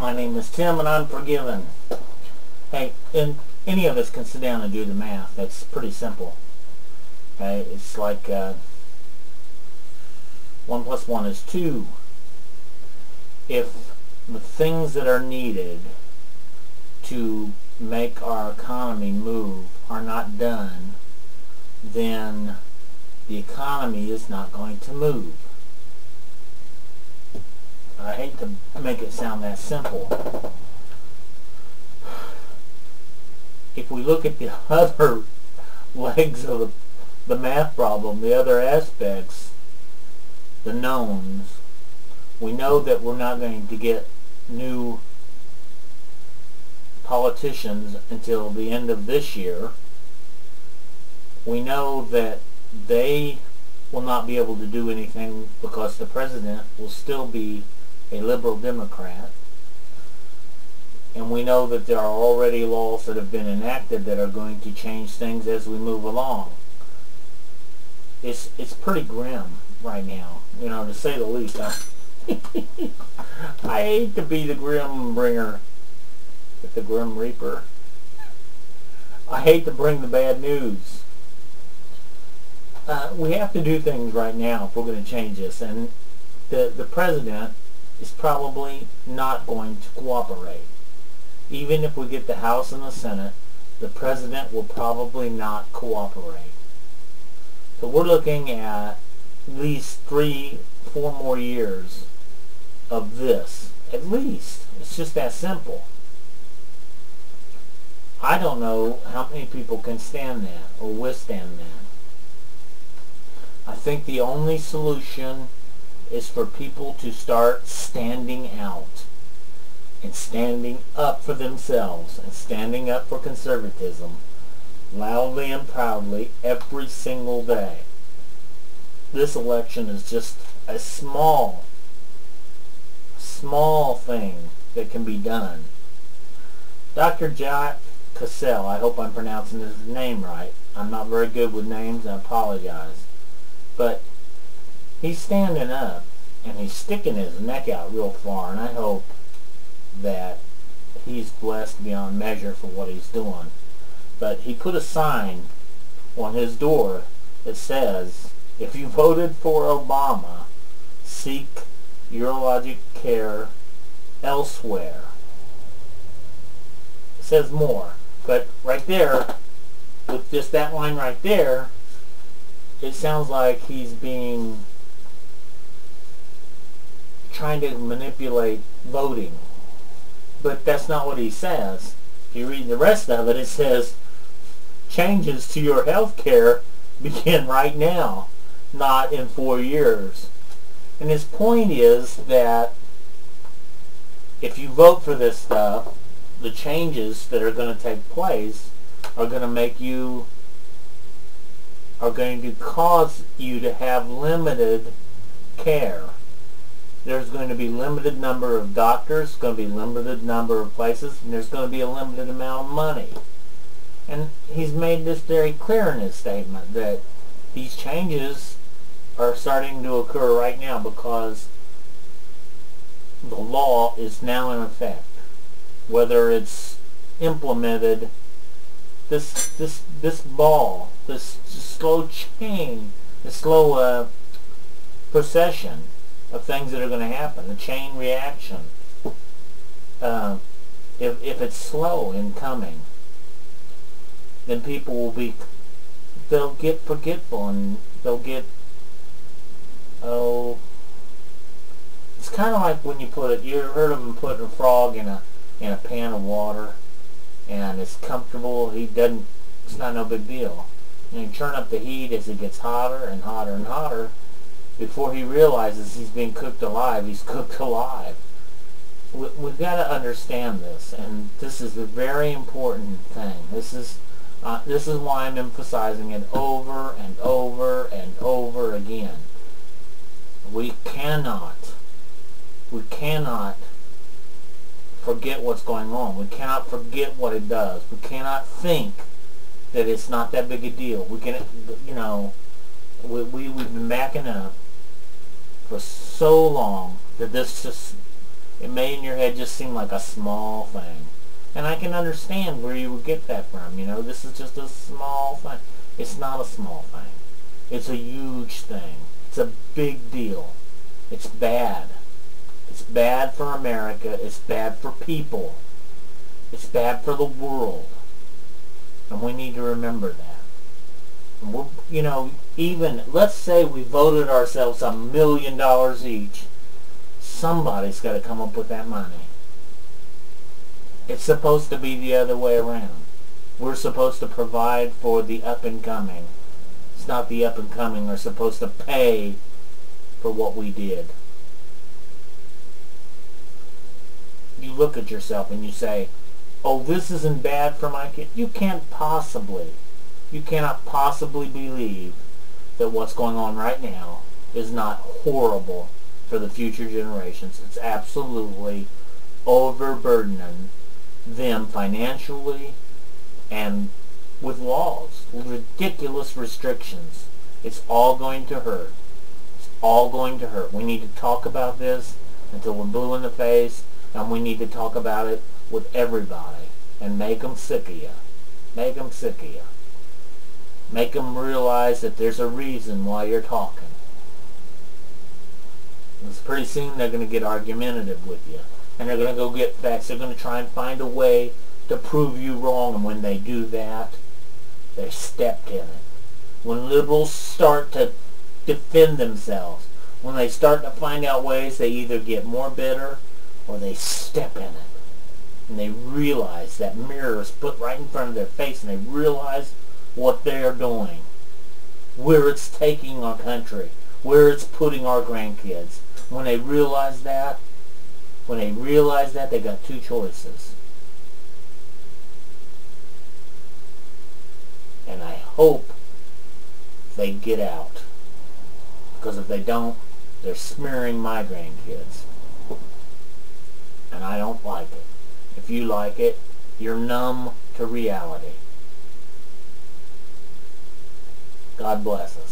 My name is Tim and I'm forgiven. Hey, and any of us can sit down and do the math. That's pretty simple. Okay, it's like 1 plus 1 is 2. If the things that are needed to make our economy move are not done, then the economy is not going to move. I hate to make it sound that simple. If we look at the other legs of the math problem, the other aspects, the knowns, we know that we're not going to get new politicians until the end of this year. We know that they will not be able to do anything because the president will still be a liberal Democrat. And we know that there are already laws that have been enacted that are going to change things as we move along. It's pretty grim right now, to say the least. I hate to be the grim bringer, but the grim reaper. I hate to bring the bad news. We have to do things right now if we're going to change this, and the president is probably not going to cooperate. Even if we get the House and the Senate, the president will probably not cooperate. So we're looking at least 3-4 more years of this. At least. It's just that simple. I don't know how many people can stand that or withstand that. I think the only solution is for people to start standing out and standing up for themselves and standing up for conservatism loudly and proudly every single day. This election is just a small thing that can be done. Dr. Jack Cassell, I hope I'm pronouncing his name right. I'm not very good with names, I apologize. But he's standing up and he's sticking his neck out real far, and I hope that he's blessed beyond measure for what he's doing. But he put a sign on his door that says, if you voted for Obama, seek urologic care elsewhere. It says more, but right there, with just that line right there, it sounds like he's trying to manipulate voting. But that's not what he says. If you read the rest of it, it says changes to your health care begin right now, not in 4 years. And his point is that if you vote for this stuff, the changes that are going to take place are going to cause you to have limited care. There's going to be limited number of doctors, going to be limited number of places, and there's going to be a limited amount of money. And he's made this very clear in his statement that these changes are starting to occur right now because the law is now in effect. Whether it's implemented, this slow chain, this slow procession of things that are going to happen, the chain reaction. If it's slow in coming, then people they'll get forgetful and they'll get, it's kind of like when you heard of them putting a frog in a pan of water, and it's comfortable. It's not no big deal. And you turn up the heat as it gets hotter and hotter and hotter. Before he realizes he's being cooked alive, he's cooked alive. We've got to understand this, and this is a very important thing. This is why I'm emphasizing it over and over and over again. We cannot forget what's going on. We cannot forget what it does. We cannot think that it's not that big a deal. We've been backing up for so long that this just It may in your head just seem like a small thing. And I can understand where you would get that from. You know, this is just a small thing. It's not a small thing. It's a huge thing. It's a big deal. It's bad. It's bad for America. It's bad for people. It's bad for the world. And we need to remember that. And we're, you know, even, let's say we voted ourselves $1 million each. Somebody's got to come up with that money. It's supposed to be the other way around. We're supposed to provide for the up and coming. It's not the up and coming are supposed to pay for what we did. You look at yourself and you say, oh, this isn't bad for my kid. You cannot possibly believe that what's going on right now is not horrible for the future generations. It's absolutely overburdening them financially and with laws, with ridiculous restrictions. It's all going to hurt. It's all going to hurt. We need to talk about this until we're blue in the face, and we need to talk about it with everybody and make them sick of you. Make them sick of you. Make them realize that there's a reason why you're talking. Because pretty soon they're going to get argumentative with you. And they're going to go get facts. They're going to try and find a way to prove you wrong. And when they do that, they stepped in it. When liberals start to defend themselves, when they start to find out ways, they either get more bitter or they step in it. And they realize that mirror is put right in front of their face, and they realize what they are doing, where it's taking our country, where it's putting our grandkids. When they realize that, they got two choices. And I hope they get out. Because if they don't, they're smearing my grandkids. And I don't like it. If you like it, you're numb to reality. God bless us.